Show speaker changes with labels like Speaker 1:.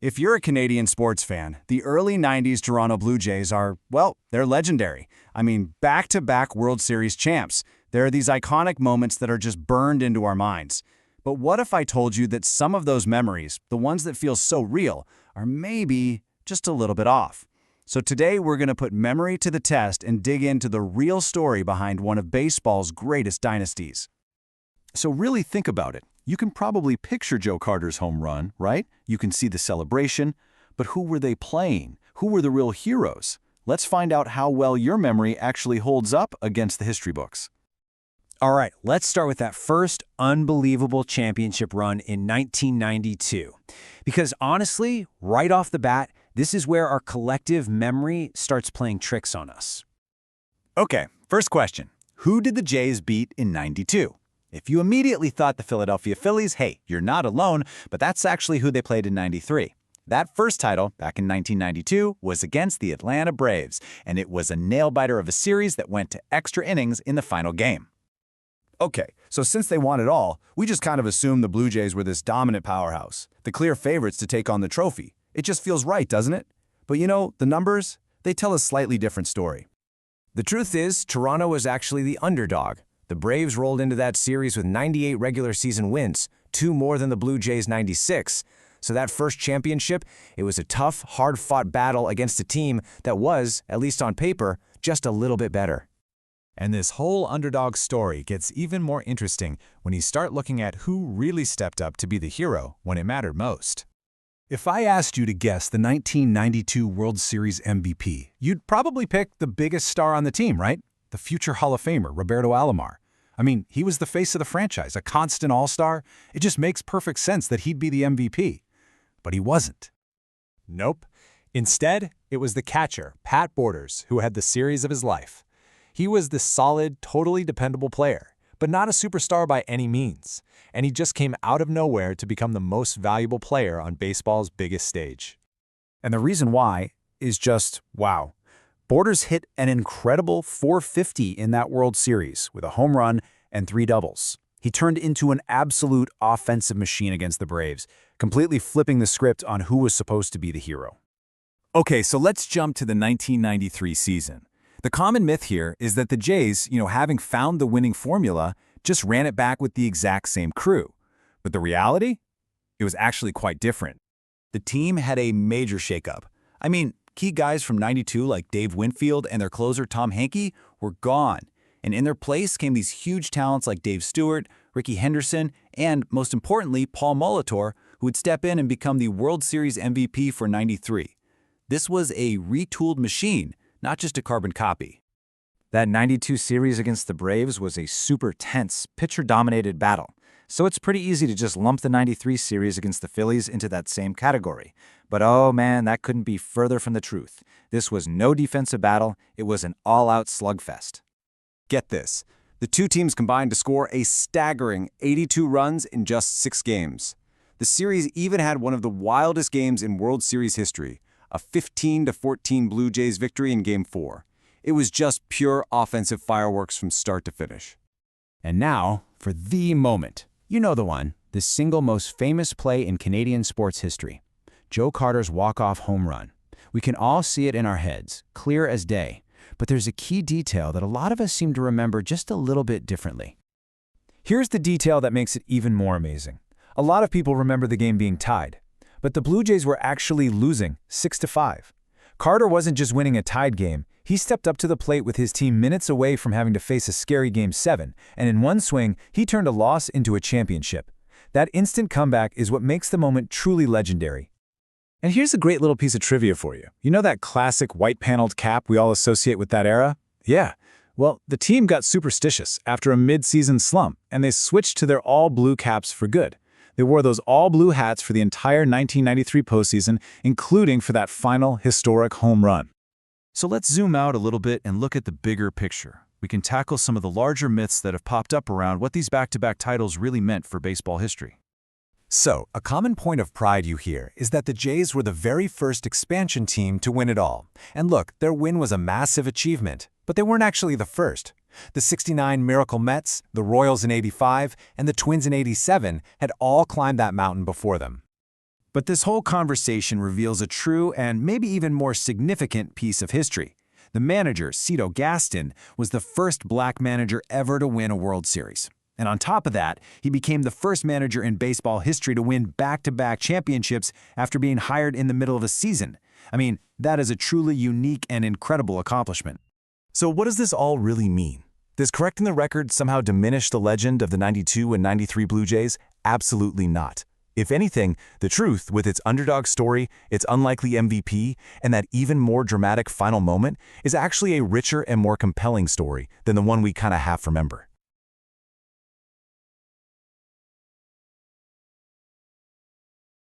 Speaker 1: If you're a Canadian sports fan, the early 90s Toronto Blue Jays are, well, they're legendary. I mean, back-to-back World Series champs. There are these iconic moments that are just burned into our minds. But what if I told you that some of those memories, the ones that feel so real, are maybe just a little bit off? So today we're going to put memory to the test and dig into the real story behind one of baseball's greatest dynasties.
Speaker 2: So really think about it. You can probably picture Joe Carter's home run, right? You can see the celebration, but who were they playing? Who were the real heroes? Let's find out how well your memory actually holds up against the history books.
Speaker 3: All right, let's start with that first unbelievable championship run in 1992. Because honestly, right off the bat, this is where our collective memory starts playing tricks on us.
Speaker 1: Okay, first question. Who did the Jays beat in '92? If you immediately thought the Philadelphia Phillies, hey, you're not alone, but that's actually who they played in '93. That first title, back in 1992, was against the Atlanta Braves, and it was a nail-biter of a series that went to extra innings in the final game. Okay, so since they won it all, we just kind of assumed the Blue Jays were this dominant powerhouse, the clear favorites to take on the trophy. It just feels right, doesn't it? But you know, the numbers, they tell a slightly different story.
Speaker 4: The truth is, Toronto was actually the underdog. The Braves rolled into that series with 98 regular season wins, 2 more than the Blue Jays' 96. So that first championship, it was a tough, hard-fought battle against a team that was, at least on paper, just a little bit better.
Speaker 5: And this whole underdog story gets even more interesting when you start looking at who really stepped up to be the hero when it mattered most.
Speaker 2: If I asked you to guess the 1992 World Series MVP, you'd probably pick the biggest star on the team, right? The future Hall of Famer, Roberto Alomar. I mean, he was the face of the franchise, a constant all-star. It just makes perfect sense that he'd be the MVP. But he wasn't.
Speaker 5: Nope. Instead, it was the catcher, Pat Borders, who had the series of his life. He was the solid, totally dependable player, but not a superstar by any means. And he just came out of nowhere to become the most valuable player on baseball's biggest stage.
Speaker 1: And the reason why is just, wow. Borders hit an incredible .450 in that World Series with a home run and 3 doubles. He turned into an absolute offensive machine against the Braves, completely flipping the script on who was supposed to be the hero.
Speaker 2: Okay, so let's jump to the 1993 season. The common myth here is that the Jays, having found the winning formula, just ran it back with the exact same crew. But the reality? It was actually quite different. The team had a major shakeup. I mean, key guys from '92 like Dave Winfield and their closer Tom Hankey were gone, and in their place came these huge talents like Dave Stewart, Ricky Henderson, and, most importantly, Paul Molitor, who would step in and become the World Series MVP for '93. This was a retooled machine, not just a carbon copy.
Speaker 3: That '92 series against the Braves was a super tense, pitcher-dominated battle. So it's pretty easy to just lump the '93 series against the Phillies into that same category. But oh man, that couldn't be further from the truth. This was no defensive battle, it was an all-out slugfest.
Speaker 2: Get this, the two teams combined to score a staggering 82 runs in just 6 games. The series even had one of the wildest games in World Series history, a 15-14 Blue Jays victory in Game 4. It was just pure offensive fireworks from start to finish.
Speaker 1: And now, for the moment. You know the one, the single most famous play in Canadian sports history. Joe Carter's walk-off home run. We can all see it in our heads, clear as day. But there's a key detail that a lot of us seem to remember just a little bit differently.
Speaker 3: Here's the detail that makes it even more amazing. A lot of people remember the game being tied, but the Blue Jays were actually losing 6-5. Carter wasn't just winning a tied game, he stepped up to the plate with his team minutes away from having to face a scary Game 7, and in one swing, he turned a loss into a championship. That instant comeback is what makes the moment truly legendary.
Speaker 5: And here's a great little piece of trivia for you. You know that classic white-paneled cap we all associate with that era? Yeah. Well, the team got superstitious after a mid-season slump, and they switched to their all-blue caps for good. They wore those all-blue hats for the entire 1993 postseason, including for that final historic home run.
Speaker 2: So let's zoom out a little bit and look at the bigger picture. We can tackle some of the larger myths that have popped up around what these back-to-back titles really meant for baseball history.
Speaker 5: So, a common point of pride you hear is that the Jays were the very first expansion team to win it all. And look, their win was a massive achievement, but they weren't actually the first. The '69 Miracle Mets, the Royals in '85, and the Twins in '87 had all climbed that mountain before them.
Speaker 3: But this whole conversation reveals a true and maybe even more significant piece of history. The manager, Cito Gaston, was the first black manager ever to win a World Series. And on top of that, he became the first manager in baseball history to win back-to-back championships after being hired in the middle of a season. I mean, that is a truly unique and incredible accomplishment.
Speaker 2: So what does this all really mean? Does correcting the record somehow diminish the legend of the 92 and 93 Blue Jays? Absolutely not. If anything, the truth, with its underdog story, its unlikely MVP, and that even more dramatic final moment, is actually a richer and more compelling story than the one we kind of half remember.